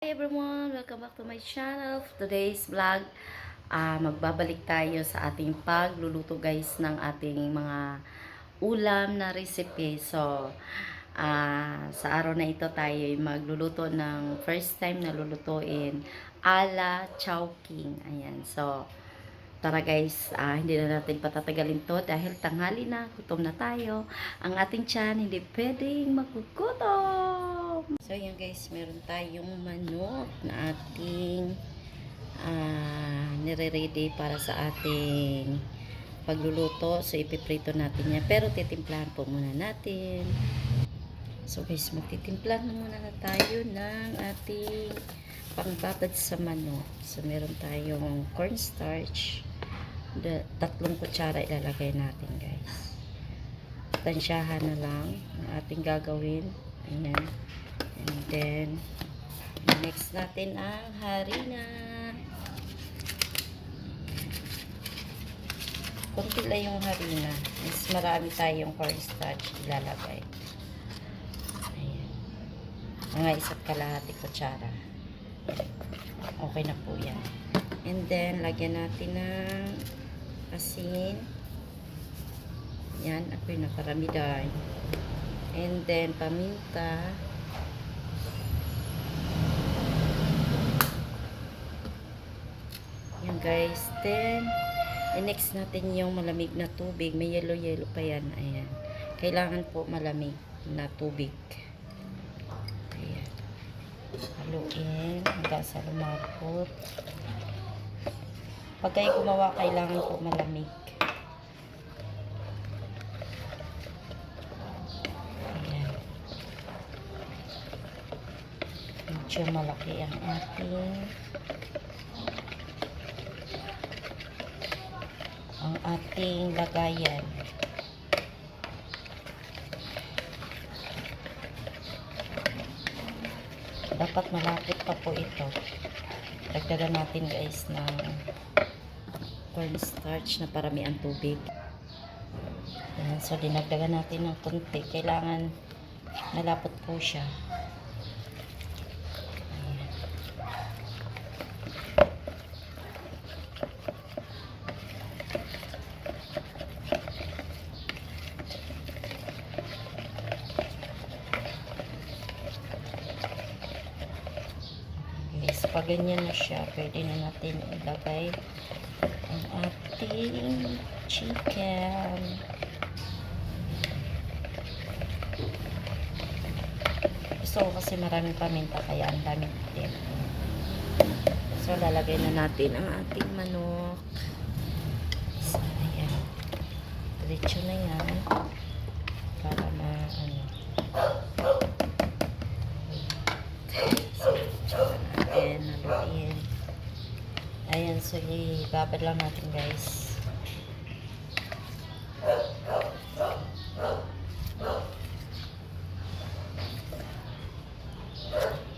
Hi everyone! Welcome back to my channel. Today's vlog, magbabalik tayo sa ating pagluluto guys ng ating mga ulam na recipe. So, sa araw na ito tayo ay magluluto ng first time na lulutuin ala chowking. Ayan. So, tara guys, hindi na natin patatagalin to dahil tanghali na, gutom na tayo. Ang ating tiyan hindi pwedeng magugutom. So yan guys, meron tayong manok na ating nire-ready para sa ating pagluluto. So ipiprito natin yan. Pero titimplahan po muna natin. So guys, magtitimplahan muna na tayo ng ating pangbabad sa manok. So meron tayong cornstarch. 3 kutsara ilalagay natin guys. Tansyahan na lang ang ating gagawin. Ayan. And then, next natin ang harina. Kunti lang yung harina. Mas marami tayong cornstarch ilalagay. Ayan. Mga 1.5 kutsara. Okay na po yan. And then, lagyan natin ng asin. Yan, ako'y nakarami dahil. And then, paminta. Yan guys. Then, next natin yung malamig na tubig. May yellow pa yan. Ayan. Kailangan po malamig na tubig. Ayan. Haluin hanggang sa lumapot. Pag kayo gumawa, kailangan po malamig. Ayan. Medyo malaki ang ating lagayan. Dapat malapit pa po ito. Dagdagan natin guys ng cornstarch na parami ang tubig. Ayan, so dinagdagan natin ng konti. Kailangan malapot po siya. Pag ganyan na siya, pwede na natin ilagay ang ating chicken. Gusto ko kasi maraming paminta, kaya ang daming itim. So, lalagay na natin ang ating manok. So, ayan. Diretso na yan. Para haluin. Ayan, so ibabad lang natin guys.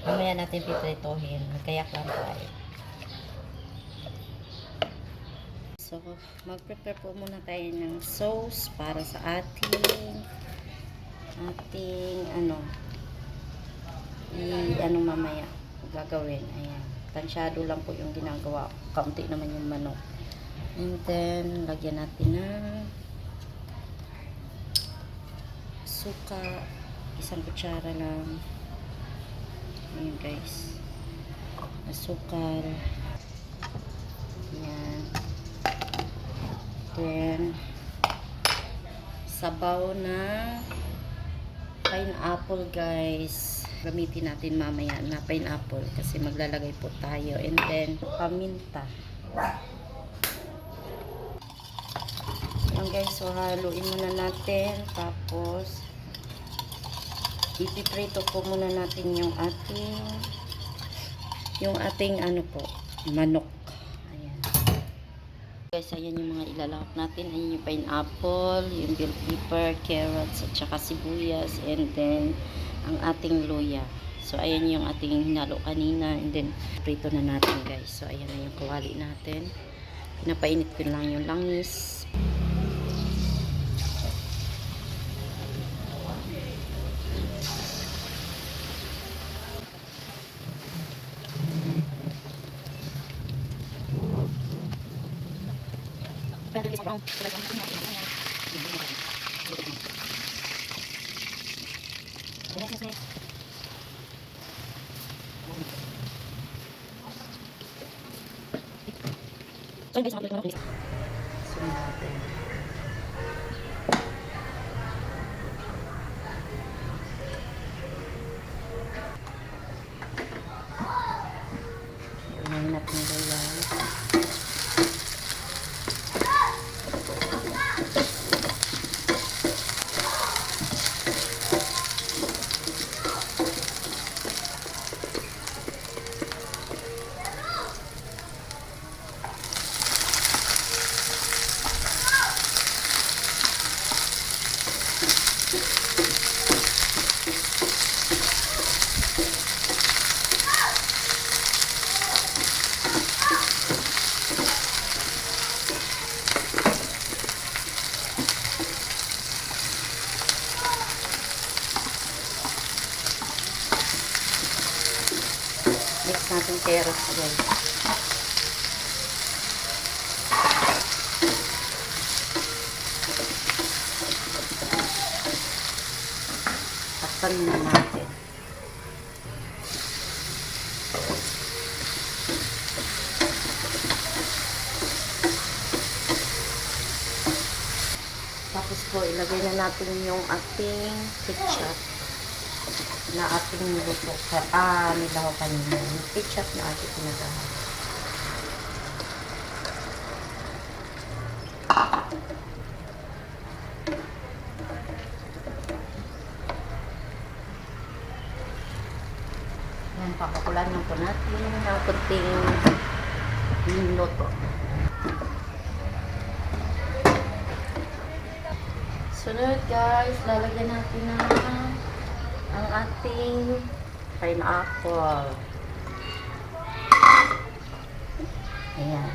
Mamaya natin pipritohin. Magkayak lang tayo. So, mag-prepare po muna tayo ng sauce para sa ating mamaya gagawin. Ayan. Tansyado lang po yung ginagawa. Kaunti naman yung manok. And then, lagyan natin ng suka. 1 kutsara lang. Ayan guys. Asukal. Ayan. Then, sabaw na pineapple guys. Gamitin natin mamaya na pineapple kasi maglalagay po tayo. And then, paminta. Yan guys, so haluin muna natin. Tapos, ipiprito po muna natin yung ating manok. Ayan. Guys, ayan yung mga ilalahok natin. Ayan yung pineapple, yung bell pepper, carrots, at saka sibuyas. And then, ang ating luya. So, ayan yung ating hinalo kanina. And then, prito na natin guys. So, ayan na yung kawali natin. Pinapainit ko lang yung langis. Unahin natin yan. Mix natin carrots guys. Takpan muna natin. Tapos po, ilagay na natin yung ating ketchup na ating niluto. Nilaw kanina. Yung ketchup na ating pinagahan. Yan, papakulan lang po natin ng kunting minuto. Sunod guys, lalagyan natin na ang ating pineapple. Ayan.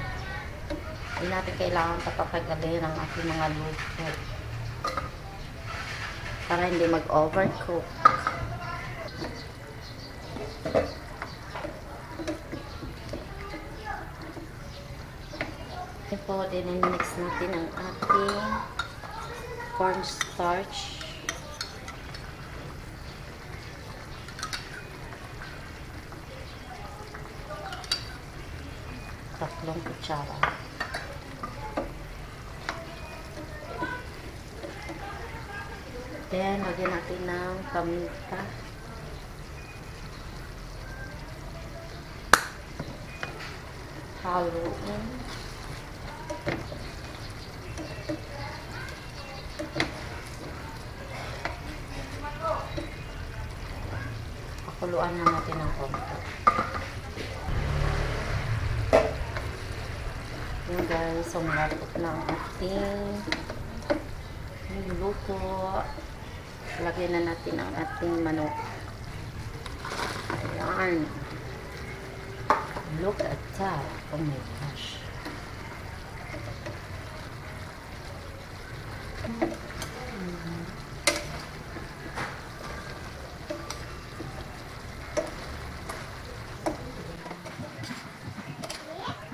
Hindi natin kailangan papapagaling ang ating mga luto para hindi mag-overcook. Ito po, din-mix natin ang ating cornstarch. Tatlong kutsara. Then, lagyan natin ng paminta. Haluin. Pakuluan na natin ng konti. Yan guys, so malapot na ang ating niluto. Lagyan na natin ang ating manok. Ayan. Look at that. Oh my gosh.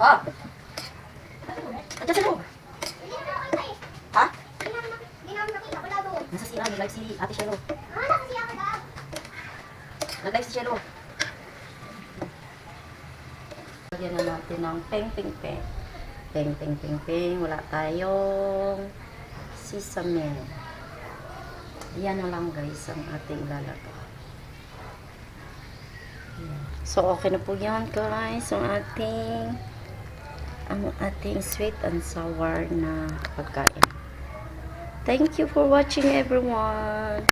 Ah! Andiyan sa loob. Ha? Nasa sila, nag-live si Ate Shelo. Nag-live si Shelo. Lagyan na natin ng peng-peng-peng. Peng-peng-peng-peng. Wala tayong sesame. Yan na lang guys ang ating lalagay. So, okay na po yan guys. Ang ating sweet and sour na pagkain. Thank you for watching everyone.